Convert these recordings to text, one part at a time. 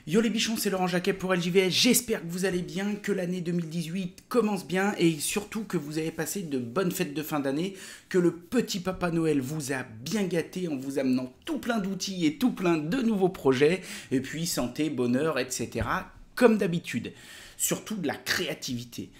Yo les bichons, c'est Laurent Jacquet pour LJVS, j'espère que vous allez bien, que l'année 2018 commence bien et surtout que vous avez passé de bonnes fêtes de fin d'année, que le petit Papa Noël vous a bien gâté en vous amenant tout plein d'outils et tout plein de nouveaux projets, et puis santé, bonheur, etc. comme d'habitude, surtout de la créativité.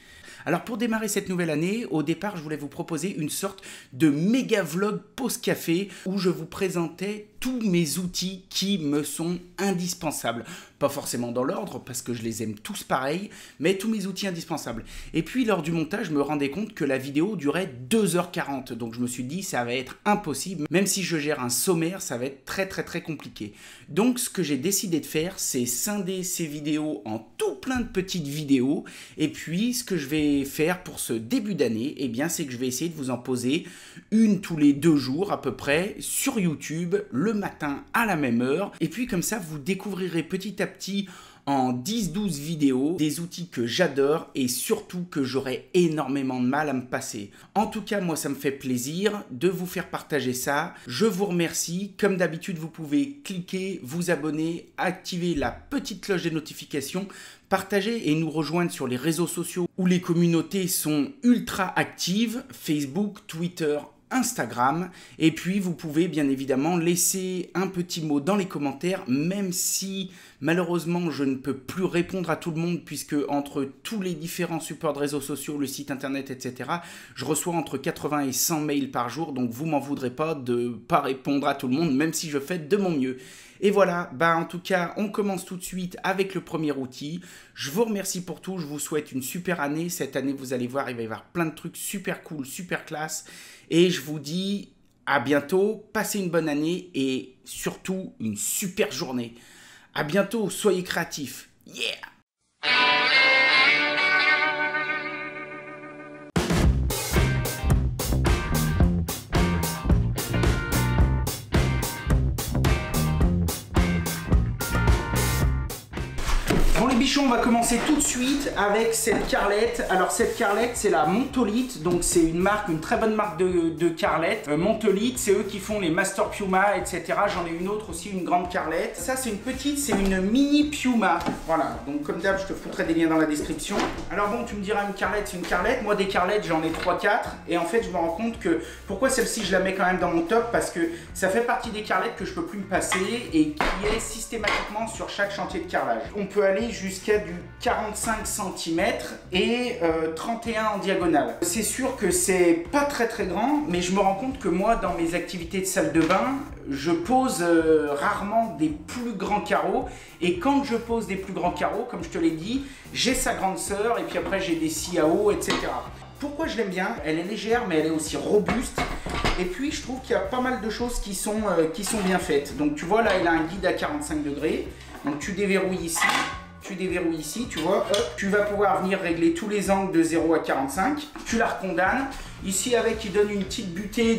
Alors pour démarrer cette nouvelle année, au départ je voulais vous proposer une sorte de méga vlog pause café où je vous présentais tous mes outils qui me sont indispensables. Pas forcément dans l'ordre parce que je les aime tous pareil, mais tous mes outils indispensables. Et puis lors du montage, je me rendais compte que la vidéo durait 2h40, donc je me suis dit ça va être impossible. Même si je gère un sommaire, ça va être très compliqué. Donc ce que j'ai décidé de faire, c'est scinder ces vidéos en tout plein de petites vidéos. Et puis ce que je vais faire pour ce début d'année, eh bien c'est que je vais essayer de vous en poser une tous les 2 jours à peu près sur YouTube, le matin à la même heure. Et puis comme ça, vous découvrirez petit à petit en 10-12 vidéos des outils que j'adore et surtout que j'aurai énormément de mal à me passer. En tout cas, moi ça me fait plaisir de vous faire partager ça. Je vous remercie. Comme d'habitude, vous pouvez cliquer, vous abonner, activer la petite cloche des notifications, partager et nous rejoindre sur les réseaux sociaux où les communautés sont ultra actives, Facebook, Twitter, Instagram. Et puis vous pouvez bien évidemment laisser un petit mot dans les commentaires, même si malheureusement je ne peux plus répondre à tout le monde, puisque entre tous les différents supports de réseaux sociaux, le site internet, etc., je reçois entre 80 et 100 mails par jour, donc vous m'en voudrez pas de pas répondre à tout le monde, même si je fais de mon mieux. Et voilà, en tout cas, on commence tout de suite avec le premier outil. Je vous remercie pour tout, je vous souhaite une super année. Cette année, vous allez voir, il va y avoir plein de trucs super cool, super classe. Et je vous dis à bientôt, passez une bonne année et surtout une super journée. À bientôt, soyez créatifs. Yeah! Bon les bichons, on va commencer tout de suite avec cette carrelette. Alors cette carrelette, c'est la Montolite, donc c'est une marque, une très bonne marque de carrelette. Montolite, c'est eux qui font les Master Puma, etc. J'en ai une autre aussi, une grande carrelette. Ça c'est une petite, c'est une mini Puma. Voilà, donc comme d'hab, je te foutrai des liens dans la description. Alors bon, tu me diras une carrelette, c'est une carrelette. Moi des carrelettes, j'en ai 3-4. Et en fait, je me rends compte que, pourquoi celle-ci, je la mets quand même dans mon top, parce que ça fait partie des carrelettes que je peux plus me passer et qui est systématiquement sur chaque chantier de carrelage. On peut aller jusqu'à du 45 cm et 31 en diagonale. C'est sûr que c'est pas très grand, mais je me rends compte que moi, dans mes activités de salle de bain, je pose rarement des plus grands carreaux, et quand je pose des plus grands carreaux, comme je te l'ai dit, j'ai sa grande sœur et puis après j'ai des scies à eau, etc. Pourquoi je l'aime bien? Elle est légère, mais elle est aussi robuste. Et puis, je trouve qu'il y a pas mal de choses qui sont bien faites. Donc, tu vois, là, il a un guide à 45 degrés. Donc, tu déverrouilles ici. Tu déverrouilles ici, tu vois. Hop, tu vas pouvoir venir régler tous les angles de 0 à 45. Tu la recondamnes. Ici, avec, il donne une petite butée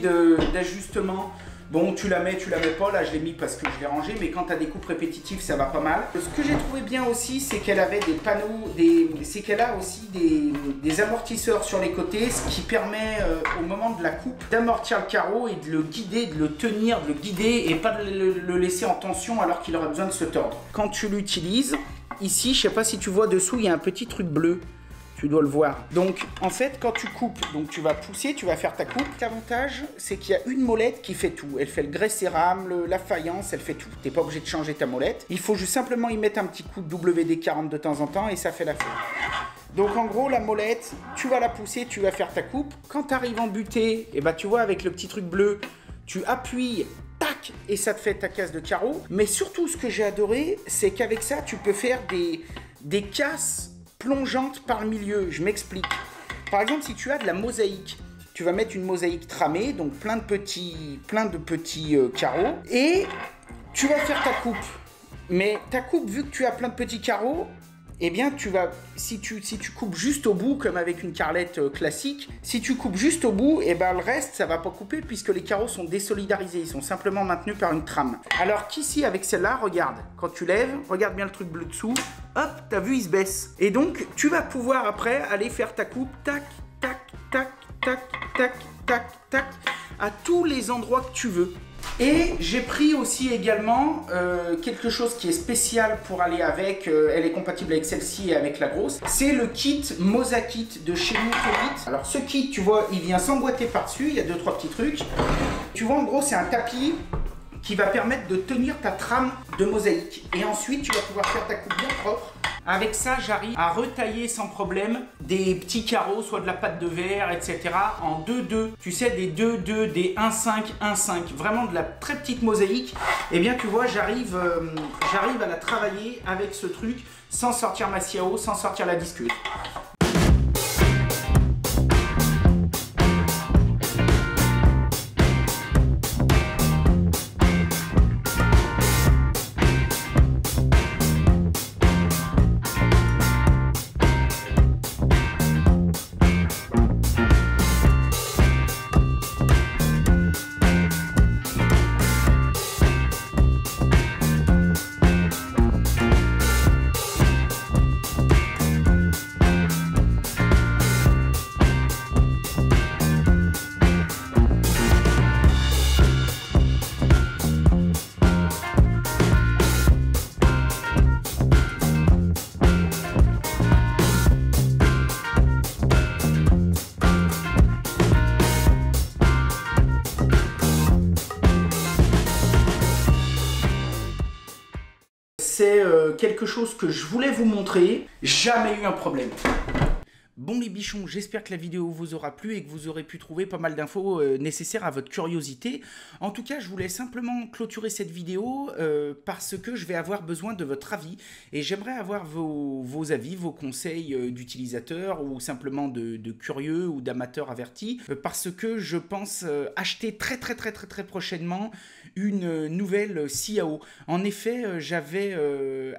d'ajustement. Bon, tu la mets pas, là je l'ai mis parce que je l'ai rangé, mais quand tu as des coupes répétitives, ça va pas mal. Ce que j'ai trouvé bien aussi, c'est qu'elle avait des panneaux, c'est qu'elle a aussi des amortisseurs sur les côtés, ce qui permet au moment de la coupe d'amortir le carreau et de le guider, de le tenir, de le guider et pas de le laisser en tension alors qu'il aurait besoin de se tordre. Quand tu l'utilises, ici, je sais pas si tu vois dessous, il y a un petit truc bleu. Tu dois le voir. Donc, en fait, quand tu coupes, donc tu vas pousser, tu vas faire ta coupe. L'avantage, c'est qu'il y a une molette qui fait tout. Elle fait le grès cérame, la faïence, elle fait tout. Tu n'es pas obligé de changer ta molette. Il faut juste simplement y mettre un petit coup de WD-40 de temps en temps et ça fait l'affaire. Donc, en gros, la molette, tu vas la pousser, tu vas faire ta coupe. Quand tu arrives en butée, et tu vois, avec le petit truc bleu, tu appuies, tac, et ça te fait ta case de carreaux. Mais surtout, ce que j'ai adoré, c'est qu'avec ça, tu peux faire des casses plongeante par le milieu. Je m'explique. Par exemple, si tu as de la mosaïque, tu vas mettre une mosaïque tramée, donc plein de petits carreaux, et tu vas faire ta coupe. Mais ta coupe, vu que tu as plein de petits carreaux, eh bien, si tu coupes juste au bout, comme avec une carrelette classique, si tu coupes juste au bout, eh ben, le reste, ça va pas couper puisque les carreaux sont désolidarisés. Ils sont simplement maintenus par une trame. Alors qu'ici, avec celle-là, regarde, quand tu lèves, regarde bien le truc bleu dessous, hop, t'as vu, il se baisse. Et donc, tu vas pouvoir après aller faire ta coupe, tac, tac, tac, tac, tac, tac, tac, à tous les endroits que tu veux. Et j'ai pris aussi également quelque chose qui est spécial pour aller avec, elle est compatible avec celle-ci et avec la grosse, c'est le kit Mosa Kit de chez Montolite. Alors ce kit, tu vois, il vient s'emboîter par-dessus, il y a 2-3 petits trucs. Tu vois, en gros, c'est un tapis qui va permettre de tenir ta trame de mosaïque. Et ensuite, tu vas pouvoir faire ta coupe bien propre. Avec ça, j'arrive à retailler sans problème des petits carreaux, soit de la pâte de verre, etc. en 2-2. Tu sais, des 2-2, des 1-5, 1-5. Vraiment de la très petite mosaïque. Et bien, tu vois, j'arrive à la travailler avec ce truc sans sortir ma scie à eau, sans sortir la disqueuse. C'est quelque chose que je voulais vous montrer, jamais eu un problème. Bon les bichons, j'espère que la vidéo vous aura plu et que vous aurez pu trouver pas mal d'infos nécessaires à votre curiosité. En tout cas, je voulais simplement clôturer cette vidéo parce que je vais avoir besoin de votre avis et j'aimerais avoir vos avis, vos conseils d'utilisateurs ou simplement de curieux ou d'amateurs avertis parce que je pense acheter très prochainement une nouvelle scie à eau. En effet, j'avais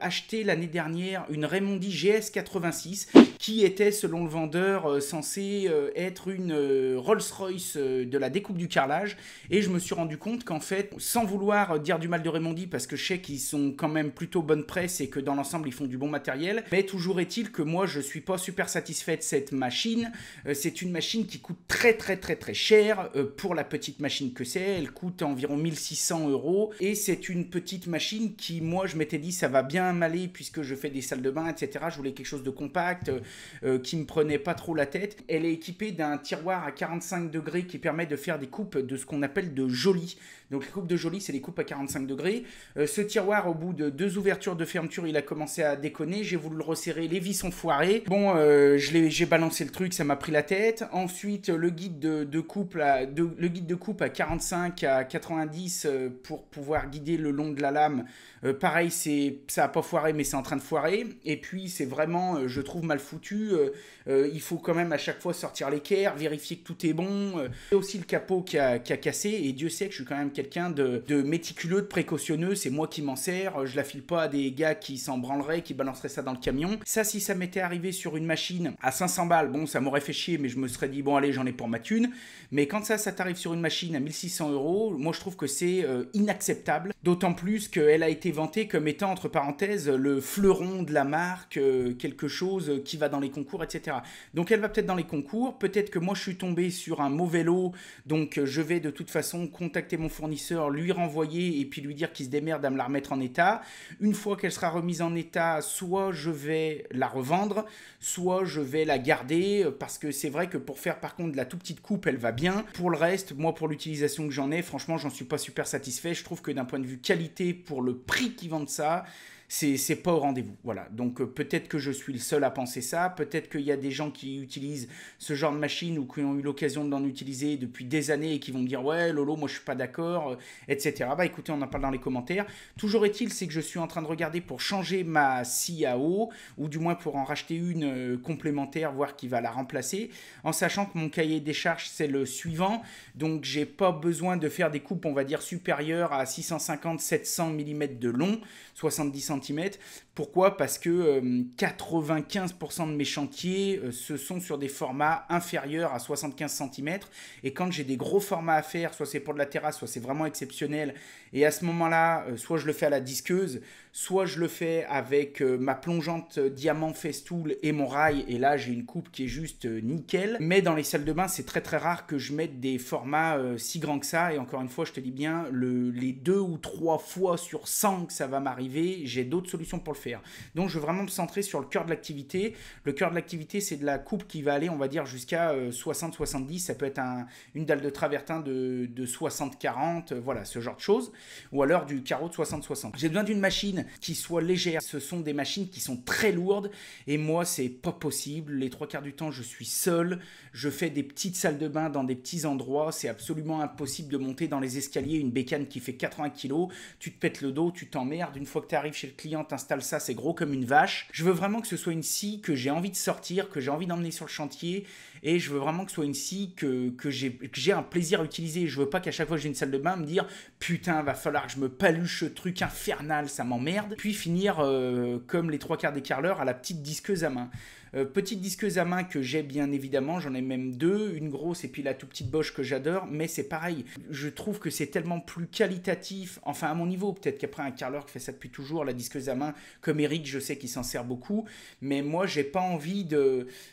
acheté l'année dernière une Raimondi GS86 qui était selon le vendeur censé être une Rolls-Royce de la découpe du carrelage et je me suis rendu compte qu'en fait, sans vouloir dire du mal de Raimondi parce que je sais qu'ils sont quand même plutôt bonne presse et que dans l'ensemble ils font du bon matériel, mais toujours est-il que moi je suis pas super satisfait de cette machine. C'est une machine qui coûte très cher pour la petite machine que c'est. Elle coûte environ 1600 € et c'est une petite machine qui, moi je m'étais dit ça va bien m'aller puisque je fais des salles de bain, etc. Je voulais quelque chose de compact qui me prenait pas trop la tête. Elle est équipée d'un tiroir à 45 degrés qui permet de faire des coupes de ce qu'on appelle de jolies. Donc les coupes de jolies, c'est des coupes à 45 degrés. Ce tiroir, au bout de 2 ouvertures de fermeture, il a commencé à déconner. J'ai voulu le resserrer, les vis sont foirées. Bon, j'ai balancé le truc, ça m'a pris la tête. Ensuite, le guide de coupe à 45 à 90 pour pouvoir guider le long de la lame. Pareil, ça n'a pas foiré, mais c'est en train de foirer. Et puis, c'est vraiment, je trouve, mal foutu. Il faut quand même à chaque fois sortir l'équerre, vérifier que tout est bon. Et aussi le capot qui a cassé. Et Dieu sait que je suis quand même quelqu'un de méticuleux, de précautionneux. C'est moi qui m'en sers. Je la file pas à des gars qui s'en branleraient, qui balanceraient ça dans le camion. Ça, si ça m'était arrivé sur une machine à 500 balles, bon, ça m'aurait fait chier, mais je me serais dit, bon, allez, j'en ai pour ma thune. Mais quand ça t'arrive sur une machine à 1600 €, moi, je trouve que c'est inacceptable. D'autant plus qu'elle a été vantée comme étant, entre parenthèses, le fleuron de la marque, quelque chose qui va dans les concours, etc. Donc elle va peut-être dans les concours, peut-être que moi je suis tombé sur un mauvais lot, donc je vais de toute façon contacter mon fournisseur, lui renvoyer et puis lui dire qu'il se démerde à me la remettre en état. Une fois qu'elle sera remise en état, soit je vais la revendre, soit je vais la garder, parce que c'est vrai que pour faire par contre de la toute petite coupe, elle va bien. Pour le reste, moi pour l'utilisation que j'en ai, franchement j'en suis pas super satisfait. Je trouve que d'un point de vue qualité, pour le prix qu'ils vendent ça, c'est pas au rendez-vous. Voilà, donc peut-être que je suis le seul à penser ça, peut-être qu'il y a des gens qui utilisent ce genre de machine ou qui ont eu l'occasion d'en utiliser depuis des années et qui vont me dire ouais Lolo, moi je suis pas d'accord, etc. Bah écoutez, on en parle dans les commentaires. Toujours est-il, c'est que je suis en train de regarder pour changer ma scie à eau, ou du moins pour en racheter une complémentaire, voire qui va la remplacer, en sachant que mon cahier des charges c'est le suivant, donc j'ai pas besoin de faire des coupes, on va dire, supérieures à 650-700 mm de long, 70 cm cm. Pourquoi? Parce que 95% de mes chantiers ce sont sur des formats inférieurs à 75 cm. Et quand j'ai des gros formats à faire, soit c'est pour de la terrasse, soit c'est vraiment exceptionnel. Et à ce moment-là, soit je le fais à la disqueuse, soit je le fais avec ma plongeante diamant Festool et mon rail. Et là, j'ai une coupe qui est juste nickel. Mais dans les salles de bain, c'est très très rare que je mette des formats si grands que ça. Et encore une fois, je te dis bien, les 2 ou 3 fois sur 100 que ça va m'arriver, j'ai d'autres solutions pour le faire. Donc, je veux vraiment me centrer sur le cœur de l'activité. Le cœur de l'activité, c'est de la coupe qui va aller, on va dire, jusqu'à 60-70. Ça peut être une dalle de travertin de 60-40, voilà, ce genre de choses. Ou alors du carreau de 60-60. J'ai besoin d'une machine qui soit légère. Ce sont des machines qui sont très lourdes. Et moi, c'est pas possible. Les 3/4 du temps, je suis seul. Je fais des petites salles de bain dans des petits endroits. C'est absolument impossible de monter dans les escaliers une bécane qui fait 80 kg. Tu te pètes le dos, tu t'emmerdes. Une fois que tu arrives chez le client, tu installes ça, c'est gros comme une vache. Je veux vraiment que ce soit une scie que j'ai envie de sortir, que j'ai envie d'emmener sur le chantier. Et je veux vraiment que ce soit une scie que j'ai un plaisir à utiliser. Je veux pas qu'à chaque fois que j'ai une salle de bain, me dire putain, va falloir que je me paluche ce truc infernal, ça m'emmerde. Puis finir comme les 3/4 des carreleurs à la petite disqueuse à main. Petite disqueuse à main que j'ai bien évidemment, j'en ai même 2, une grosse et puis la toute petite Bosch que j'adore, mais c'est pareil, je trouve que c'est tellement plus qualitatif, enfin à mon niveau, peut-être qu'après un carreleur qui fait ça depuis toujours, la disqueuse à main, comme Eric, je sais qu'il s'en sert beaucoup, mais moi j'ai pas envie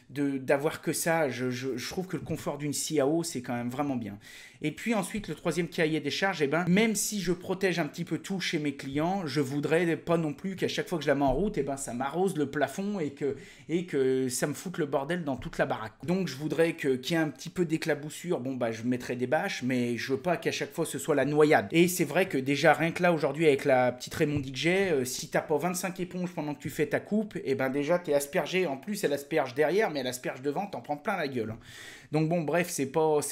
d'avoir que ça, je trouve que le confort d'une scie à eau c'est quand même vraiment bien. Et puis ensuite, le troisième cahier des charges, eh ben, même si je protège un petit peu tout chez mes clients, je voudrais pas non plus qu'à chaque fois que je la mets en route, eh ben, ça m'arrose le plafond et que ça me foute le bordel dans toute la baraque. Donc je voudrais qu'il y ait un petit peu d'éclaboussure, bon bah je mettrai des bâches, mais je veux pas qu'à chaque fois ce soit la noyade. Et c'est vrai que déjà rien que là aujourd'hui avec la petite Raimondi que j'ai, si t'as pas 25 éponges pendant que tu fais ta coupe, eh ben déjà t'es aspergé, en plus elle asperge derrière, mais elle asperge devant, t'en prends plein la gueule. Donc bon bref, c'est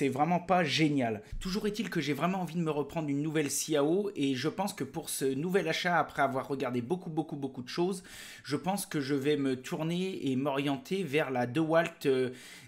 vraiment pas génial. Toujours est-il que j'ai vraiment envie de me reprendre une nouvelle scie à eau et je pense que pour ce nouvel achat, après avoir regardé beaucoup de choses, je pense que je vais me tourner et m'orienter vers la DeWalt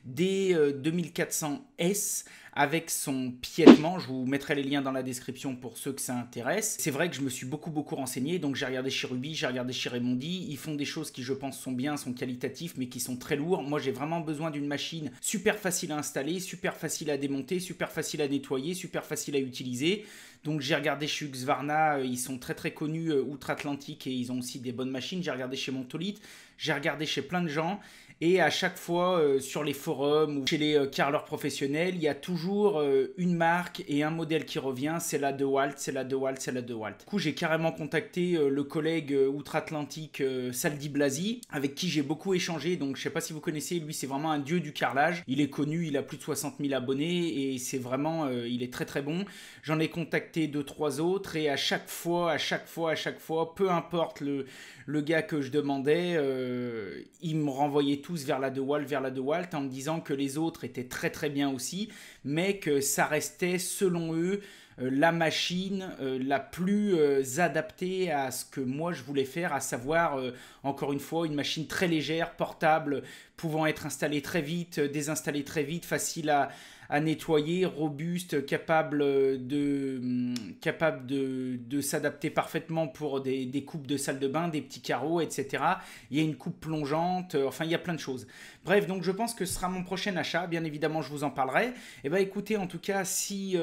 D2400S avec son piétement. Je vous mettrai les liens dans la description pour ceux que ça intéresse. C'est vrai que je me suis beaucoup renseigné, donc j'ai regardé chez Ruby, j'ai regardé chez Raimondi. Ils font des choses qui je pense sont bien, sont qualitatifs, mais qui sont très lourds. Moi j'ai vraiment besoin d'une machine super facile à installer, super facile à démonter, super facile à nettoyer, super facile à utiliser. Donc j'ai regardé chez Husqvarna, ils sont très connus outre-Atlantique et ils ont aussi des bonnes machines. J'ai regardé chez Montolite, j'ai regardé chez plein de gens. Et à chaque fois, sur les forums ou chez les carreleurs professionnels, il y a toujours une marque et un modèle qui revient, c'est la DeWalt, c'est la DeWalt, c'est la DeWalt. Du coup, j'ai carrément contacté le collègue outre-Atlantique Saldi Blasi, avec qui j'ai beaucoup échangé. Donc, je ne sais pas si vous connaissez, lui, c'est vraiment un dieu du carrelage. Il est connu, il a plus de 60 000 abonnés et c'est vraiment, il est très bon. J'en ai contacté 2-3 autres et à chaque fois, peu importe le gars que je demandais, il me renvoyait tous vers la DeWalt, en me disant que les autres étaient très bien aussi, mais que ça restait, selon eux, la machine la plus adaptée à ce que moi je voulais faire, à savoir, encore une fois, une machine très légère, portable, pouvant être installée très vite, désinstallée très vite, facile à nettoyer, robuste, capable de s'adapter parfaitement pour des coupes de salle de bain, des petits carreaux, etc. Il y a une coupe plongeante, enfin il y a plein de choses. Bref, donc je pense que ce sera mon prochain achat, bien évidemment je vous en parlerai. Et bien écoutez, en tout cas, si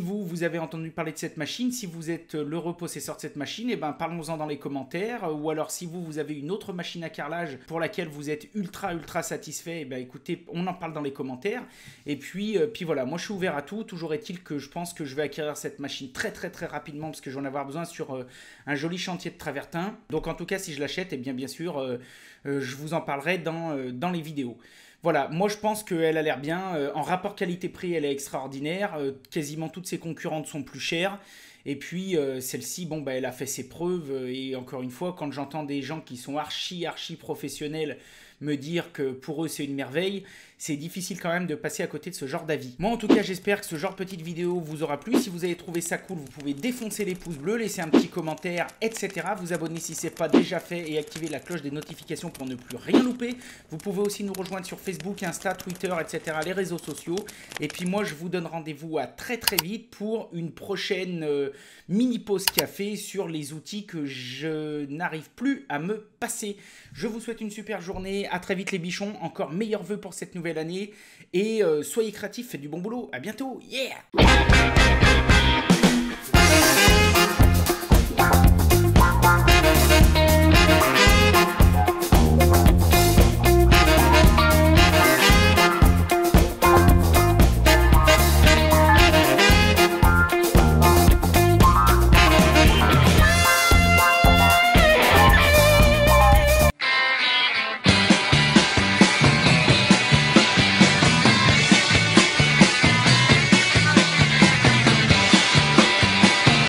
vous avez entendu parler de cette machine, si vous êtes l'heureux possesseur de cette machine, et ben parlons-en dans les commentaires. Ou alors si vous avez une autre machine à carrelage pour laquelle vous êtes ultra satisfait, et ben écoutez, on en parle dans les commentaires. Et puis voilà, moi je suis ouvert à tout. Toujours est-il que je pense que je vais acquérir cette machine très rapidement parce que j'en vais avoir besoin sur un joli chantier de travertin. Donc en tout cas, si je l'achète, et bien sûr, je vous en parlerai dans les vidéos. Voilà, moi je pense qu'elle a l'air bien. En rapport qualité-prix, elle est extraordinaire. Quasiment toutes ses concurrentes sont plus chères. Et puis celle-ci, bon, bah, elle a fait ses preuves. Et encore une fois, quand j'entends des gens qui sont archi professionnels, me dire que pour eux c'est une merveille, c'est difficile quand même de passer à côté de ce genre d'avis. Moi en tout cas j'espère que ce genre de petite vidéo vous aura plu. Si vous avez trouvé ça cool, vous pouvez défoncer les pouces bleus, laisser un petit commentaire, etc. Vous abonner si ce n'est pas déjà fait et activer la cloche des notifications pour ne plus rien louper. Vous pouvez aussi nous rejoindre sur Facebook, Insta, Twitter, etc. les réseaux sociaux. Et puis moi je vous donne rendez-vous à très vite pour une prochaine mini pause café sur les outils que je n'arrive plus à me passer. Je vous souhaite une super journée, à très vite les bichons, encore meilleurs vœux pour cette nouvelle année et soyez créatifs, faites du bon boulot, à bientôt, yeah!